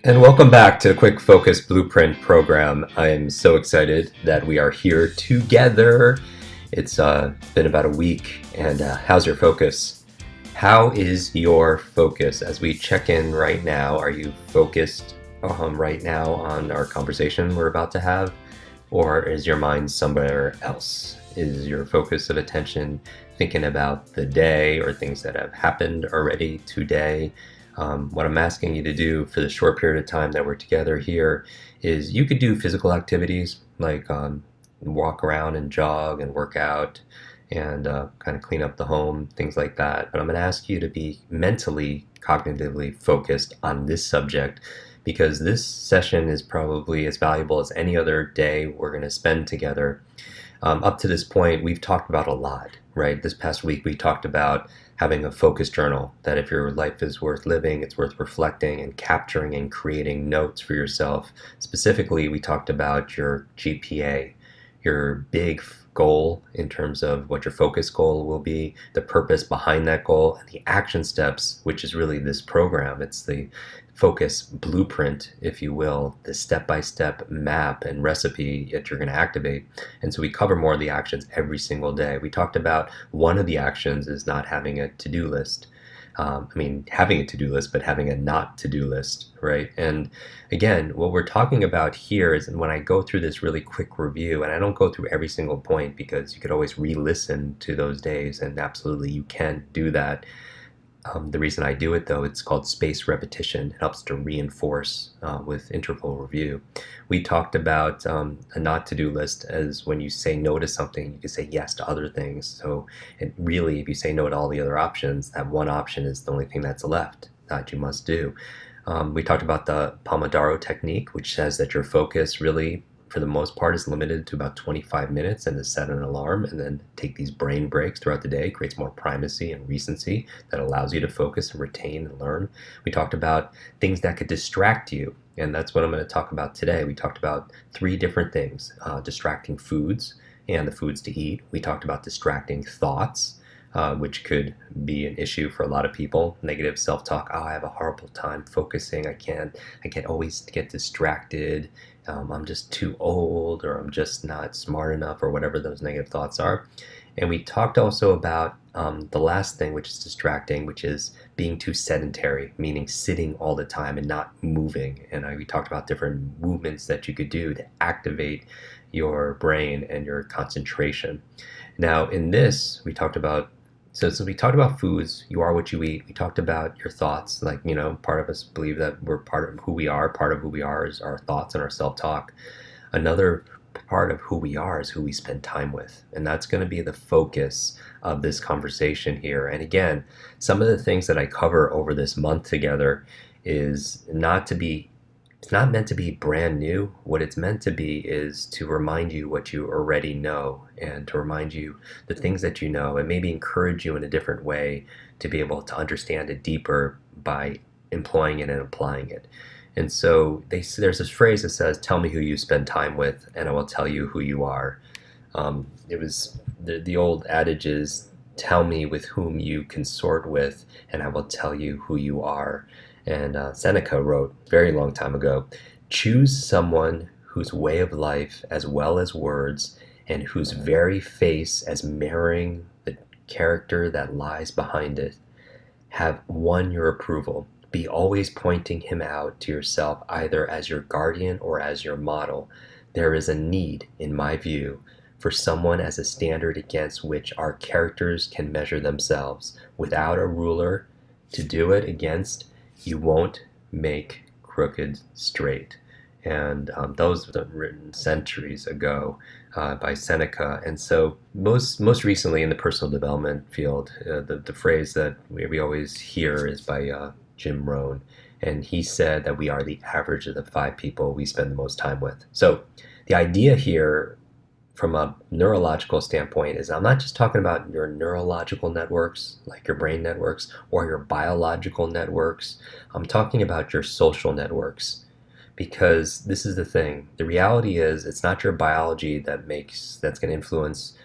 And welcome back to the Quick Focus Blueprint program. I'm so excited that we are here together. It's been about a week, and how's your focus? How is your focus as we check in right now? Are you focused right now on our conversation we're about to have, or is your mind somewhere else? Is your focus of attention thinking about the day or things that have happened already today? What I'm asking you to do for the short period of time that we're together here is you could do physical activities like walk around and jog and work out and kind of clean up the home, things like that. But I'm going to ask you to be mentally, cognitively focused on this subject because this session is probably as valuable as any other day we're going to spend together. Up to this point, we've talked about a lot, right? This past week, we talked about having a focus journal, that if your life is worth living, it's worth reflecting and capturing and creating notes for yourself. Specifically, we talked about your GPA, your big goal in terms of what your focus goal will be, the purpose behind that goal, and the action steps, which is really this program. It's the focus blueprint, if you will, the step-by-step map and recipe that you're going to activate. And so we cover more of the actions every single day. We talked about one of the actions is not having a to-do list. Having a to-do list, but having a not to-do list, right? And again, what we're talking about here is, and when I go through this really quick review, and I don't go through every single point because you could always re-listen to those days, and absolutely you can do that. The reason I do it, though, it's called spaced repetition. It helps to reinforce with interval review. We talked about a not to do list as when you say no to something, you can say yes to other things. So, really, if you say no to all the other options, that one option is the only thing that's left that you must do. We talked about the Pomodoro technique, which says that your focus really, for the most part, is limited to about 25 minutes and to set an alarm and then take these brain breaks throughout the day. It creates more primacy and recency that allows you to focus and retain and learn. We talked about things that could distract you, and that's what I'm going to talk about today. We talked about three different things: distracting foods and the foods to eat. We talked about distracting thoughts, which could be an issue for a lot of people. Negative self-talk. Oh, I have a horrible time focusing. I get always get distracted. I'm just too old, or I'm just not smart enough, or whatever those negative thoughts are. And we talked also about the last thing, which is distracting, which is being too sedentary, meaning sitting all the time and not moving. And we talked about different movements that you could do to activate your brain and your concentration. Now, in this, we talked about so we talked about foods. You are what you eat. We talked about your thoughts. Like, part of us believe that we're part of who we are. Part of who we are is our thoughts and our self-talk. Another part of who we are is who we spend time with. And that's going to be the focus of this conversation here. And again, some of the things that I cover over this month together is not to be it's not meant to be brand new. What it's meant to be is to remind you what you already know and to remind you the things that you know and maybe encourage you in a different way to be able to understand it deeper by employing it and applying it. And so there's this phrase that says, "Tell me who you spend time with, and I will tell you who you are." It was the old adage is, "Tell me with whom you consort with, and I will tell you who you are." And Seneca wrote very long time ago, "Choose someone whose way of life, as well as words, and whose very face, as mirroring the character that lies behind it, have won your approval. Be always pointing him out to yourself either as your guardian or as your model. There is a need, in my view, for someone as a standard against which our characters can measure themselves. Without a ruler to do it against, you won't make crooked straight." And those were written centuries ago by Seneca. And so most recently in the personal development field, the phrase that we always hear is by Jim Rohn. And he said that we are the average of the five people we spend the most time with. So the idea here from a neurological standpoint is I'm not just talking about your neurological networks, like your brain networks, or your biological networks. I'm talking about your social networks. Because this is the thing. The reality is it's not your biology that's going to influence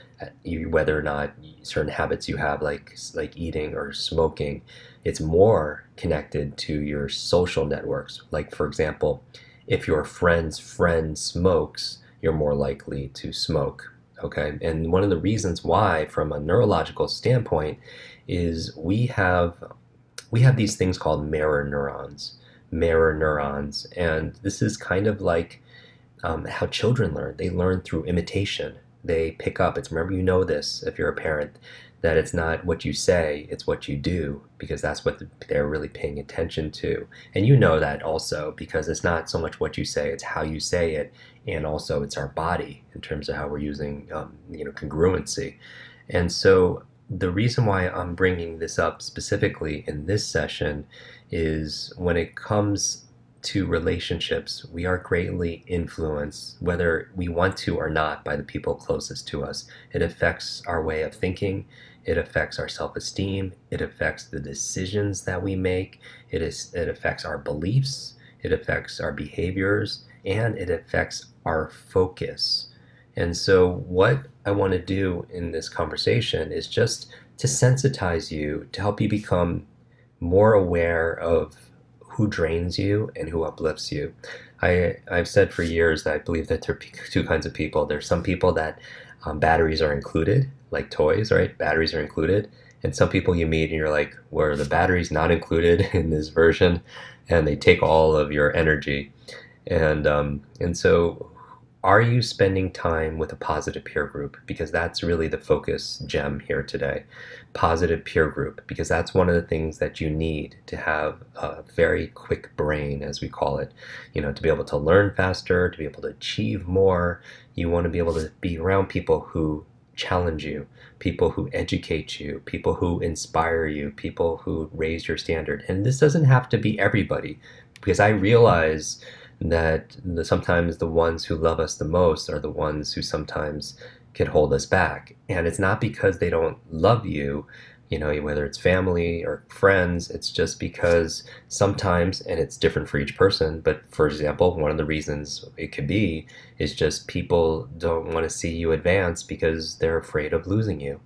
you whether or not certain habits you have, like eating or smoking. it's more connected to your social networks. Like, for example, if your friend's friend smokes, you're more likely to smoke. Okay. And one of the reasons why, from a neurological standpoint, is we have these things called mirror neurons, and this is kind of like how children learn. They learn through imitation. They pick up. It's, remember, you know this if you're a parent, that it's not what you say, it's what you do, because that's what they're really paying attention to. And you know that also, because it's not so much what you say, it's how you say it, and also it's our body in terms of how we're using congruency. And so the reason why I'm bringing this up specifically in this session is when it comes to relationships, we are greatly influenced, whether we want to or not, by the people closest to us. It affects our way of thinking, it affects our self-esteem, it affects the decisions that we make, it affects our beliefs, it affects our behaviors, and it affects our focus. And so what I want to do in this conversation is just to sensitize you, to help you become more aware of who drains you and who uplifts you. I've said for years that I believe that there are two kinds of people. There's some people that batteries are included, like toys, right? Batteries are included. And some people you meet and you're like, where the battery's not included in this version, and they take all of your energy. And so are you spending time with a positive peer group? Because that's really the focus gem here today. Positive peer group, because that's one of the things that you need to have a very quick brain, as we call it, to be able to learn faster, to be able to achieve more. You want to be able to be around people who challenge you, people who educate you, people who inspire you, people who raise your standard. And this doesn't have to be everybody, because I realize that sometimes the ones who love us the most are the ones who sometimes can hold us back. And it's not because they don't love you, whether it's family or friends, it's just because sometimes, and it's different for each person, but for example, one of the reasons it could be is just people don't want to see you advance because they're afraid of losing you.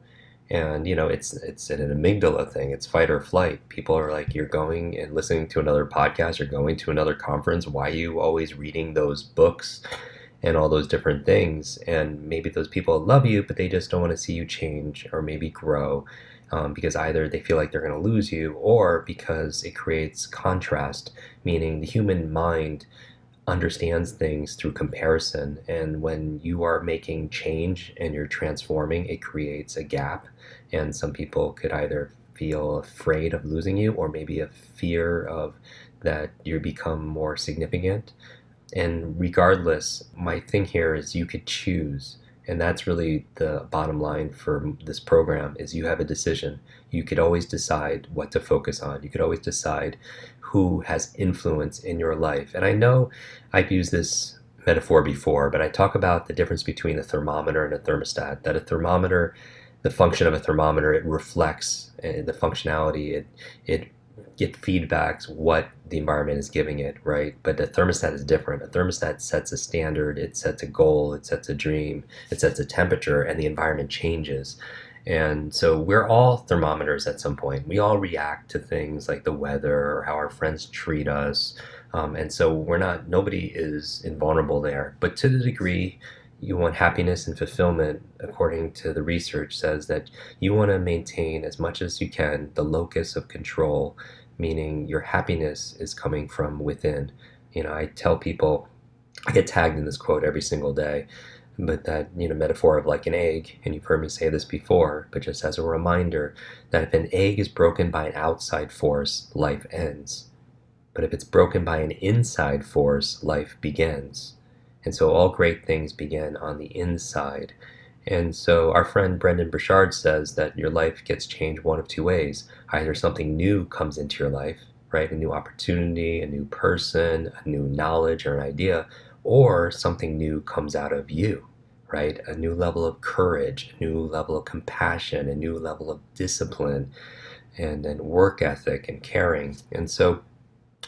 And it's an amygdala thing. It's fight or flight. People are like, you're going and listening to another podcast, you're going to another conference. Why are you always reading those books and all those different things? And maybe those people love you, but they just don't want to see you change or maybe grow, because either they feel like they're going to lose you, or because it creates contrast, meaning the human mind understands things through comparison. And when you are making change and you're transforming, it creates a gap. And some people could either feel afraid of losing you, or maybe a fear of that you become more significant. And regardless, my thing here is you could choose. And that's really the bottom line for this program, is you have a decision. You could always decide what to focus on. You could always decide who has influence in your life. And I know I've used this metaphor before, but I talk about the difference between a thermometer and a thermostat. That a thermometer, the function of a thermometer, it reflects the functionality, it feedbacks what the environment is giving it, right? But the thermostat is different. A thermostat sets a standard, it sets a goal, it sets a dream, it sets a temperature, and the environment changes. And so we're all thermometers at some point. We all react to things like the weather or how our friends treat us. And so nobody is invulnerable there. But to the degree you want happiness and fulfillment, according to the research, says that you want to maintain as much as you can the locus of control, meaning your happiness is coming from within. I tell people, I get tagged in this quote every single day, but that metaphor of like an egg, and you've heard me say this before, but just as a reminder, that if an egg is broken by an outside force, life ends. But if it's broken by an inside force, life begins. And so all great things begin on the inside. And so our friend Brendan Burchard says that your life gets changed one of two ways. Either something new comes into your life, right? A new opportunity, a new person, a new knowledge or an idea, or something new comes out of you, right? A new level of courage, a new level of compassion, a new level of discipline, and work ethic and caring. And so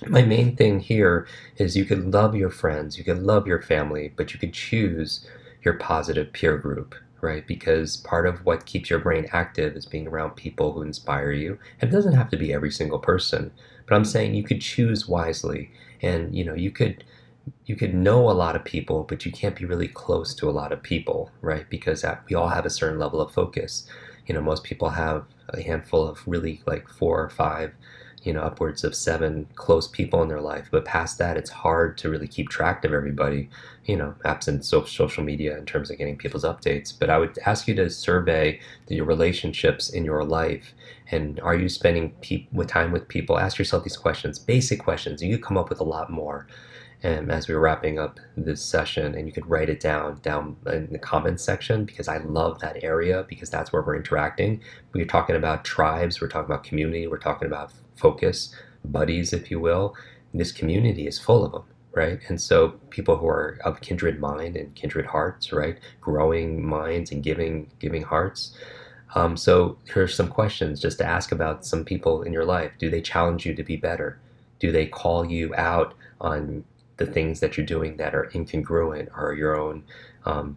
my main thing here is you could love your friends, you could love your family, but you could choose your positive peer group, right? Because part of what keeps your brain active is being around people who inspire you. And it doesn't have to be every single person, but I'm saying you could choose wisely. And you could know a lot of people, but you can't be really close to a lot of people, right? Because we all have a certain level of focus. Most people have a handful of really like 4 or 5, upwards of 7 close people in their life. But past that, it's hard to really keep track of everybody, absent social media in terms of getting people's updates. But I would ask you to survey your relationships in your life. And are you spending time with people? Ask yourself these questions, basic questions, and you come up with a lot more. And as we're wrapping up this session, and you could write it down in the comments section, because I love that area, because that's where we're interacting. We're talking about tribes, we're talking about community, we're talking about focus, buddies, if you will. This community is full of them, right? And so people who are of kindred mind and kindred hearts, right? Growing minds and giving hearts. So here's some questions just to ask about some people in your life. Do they challenge you to be better? Do they call you out on the things that you're doing that are incongruent or your own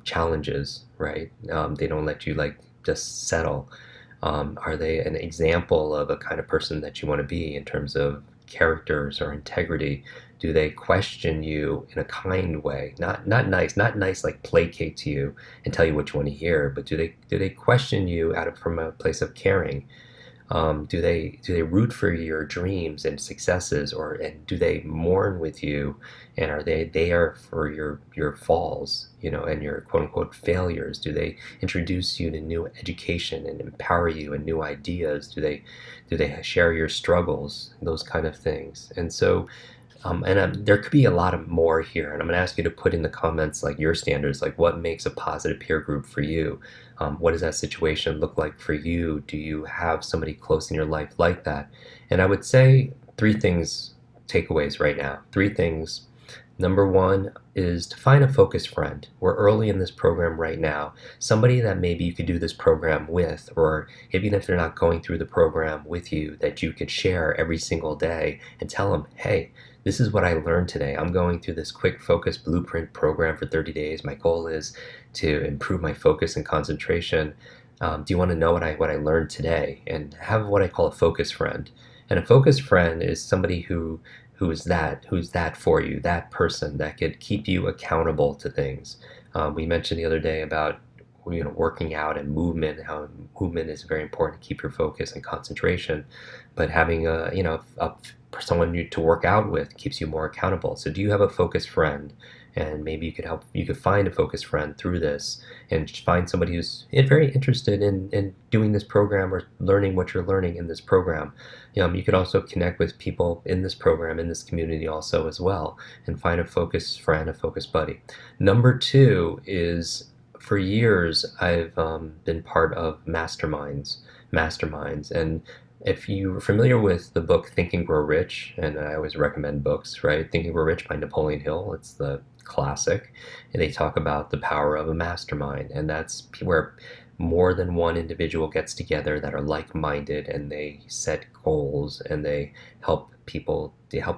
challenges, right? They don't let you like just settle. Are they an example of a kind of person that you want to be in terms of characters or integrity? Do they question you in a kind way? Not nice like placate to you and tell you what you want to hear, but do they question you from a place of caring? Do they root for your dreams and successes, and do they mourn with you, and are they there for your falls, and your quote unquote failures? Do they introduce you to new education and empower you and new ideas? Do they share your struggles, those kind of things? And so there could be a lot of more here, and I'm going to ask you to put in the comments like your standards, like what makes a positive peer group for you. What does that situation look like for you? Do you have somebody close in your life like that? And I would say 3 things, takeaways right now. 3 things. Number 1 is to find a focused friend. We're early in this program right now. Somebody that maybe you could do this program with, or even if they're not going through the program with you, that you could share every single day and tell them, hey, this is what I learned today. I'm going through this quick focus blueprint program for 30 days. My goal is to improve my focus and concentration. Do you want to know what I learned today? And have what I call a focus friend. And a focus friend is somebody who's that for you, that person that could keep you accountable to things. We mentioned the other day about working out and movement, how movement is very important to keep your focus and concentration, but having someone to work out with keeps you more accountable. So do you have a focused friend? And maybe you could find a focused friend through this, and find somebody who's very interested in doing this program or learning what you're learning in this program. You could also connect with people in this program, in this community also as well, and find a focused friend, a focused buddy. Number 2 is, for years I've been part of masterminds, and if you're familiar with the book Think and Grow Rich, and I always recommend books, right? Think and Grow Rich by Napoleon Hill, it's the classic, and they talk about the power of a mastermind, and that's where more than one individual gets together that are like-minded, and they set goals, and they help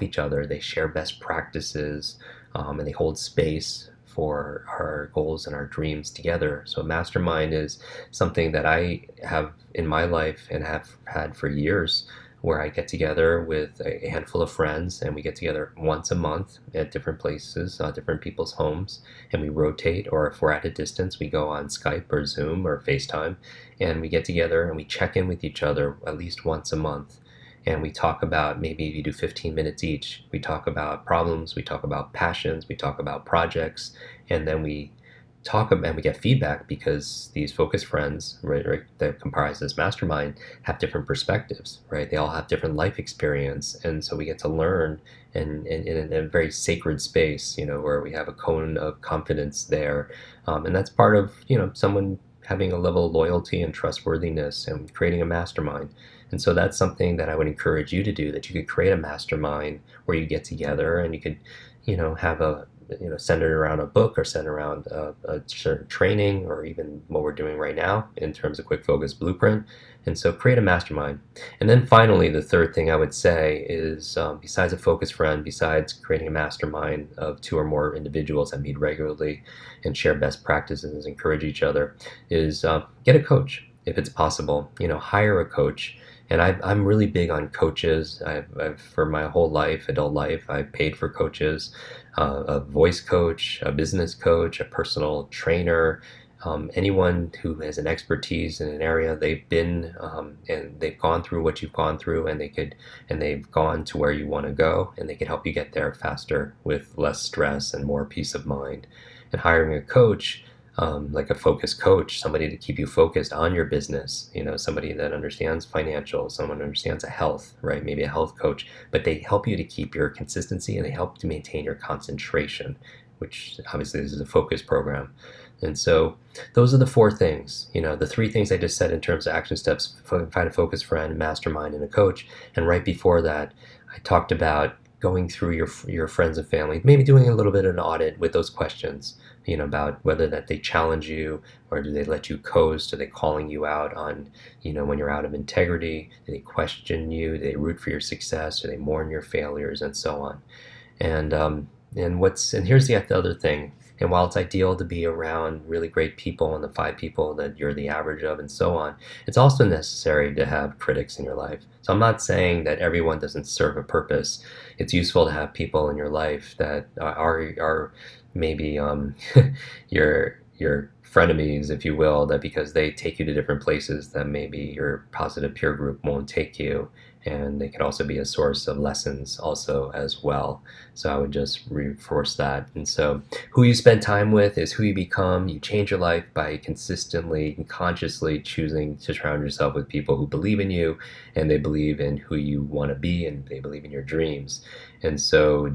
each other, they share best practices, and they hold space for our goals and our dreams together. So a mastermind is something that I have in my life and have had for years, where I get together with a handful of friends, and we get together once a month at different places, different people's homes, and we rotate, or if we're at a distance, we go on Skype or Zoom or FaceTime, and we get together and we check in with each other at least once a month. And we talk about, maybe you do 15 minutes each. We talk about problems, we talk about passions, we talk about projects, and then we talk and we get feedback, because these focus friends, right, that comprise this mastermind have different perspectives, right? They all have different life experience, and so we get to learn in a very sacred space, where we have a cone of confidence there, and that's part of someone having a level of loyalty and trustworthiness and creating a mastermind. And so that's something that I would encourage you to do, that you could create a mastermind where you get together and you could have centered around a book or centered around a certain training, or even what we're doing right now in terms of Quick Focus Blueprint. And so create a mastermind. And then finally, the third thing I would say is, besides a focus friend, besides creating a mastermind of 2 or more individuals that meet regularly and share best practices, encourage each other, is get a coach if it's possible. Hire a coach. And I'm really big on coaches. I've for my whole life, adult life, I've paid for coaches, a voice coach, a business coach, a personal trainer, anyone who has an expertise in an area. They've been and they've gone through what you've gone through, and they've gone to where you want to go, and they can help you get there faster with less stress and more peace of mind. And hiring a coach, like a focus coach, somebody to keep you focused on your business, somebody that understands financial, someone who understands a health, right? Maybe a health coach, but they help you to keep your consistency, and they help to maintain your concentration, which obviously this is a focus program. And so those are the 4 things, the 3 things I just said in terms of action steps: find a focus friend, mastermind, and a coach. And right before that, I talked about going through your friends and family, maybe doing a little bit of an audit with those questions, about whether that they challenge you, or do they let you coast? Are they calling you out on, when you're out of integrity? Do they question you? Do they root for your success? Do they mourn your failures, and so on? And here's the other thing. And while it's ideal to be around really great people and the 5 people that you're the average of and so on, it's also necessary to have critics in your life. So I'm not saying that everyone doesn't serve a purpose. It's useful to have people in your life that are maybe your frenemies, if you will, that because they take you to different places that maybe your positive peer group won't take you. And they can also be a source of lessons also as well. So I would just reinforce that. And so who you spend time with is who you become. You change your life by consistently and consciously choosing to surround yourself with people who believe in you, and they believe in who you want to be, and they believe in your dreams. And so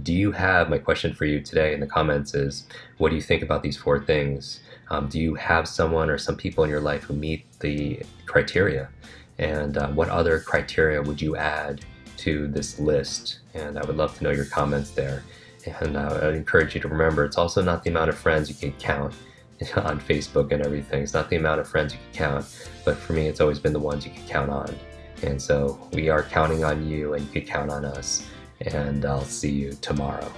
my question for you today in the comments is, what do you think about these 4 things? Do you have someone or some people in your life who meet the criteria? And what other criteria would you add to this list? And I would love to know your comments there. And I would encourage you to remember, it's also not the amount of friends you can count on Facebook and everything. It's not the amount of friends you can count, but for me, it's always been the ones you can count on. And so we are counting on you, and you can count on us. And I'll see you tomorrow.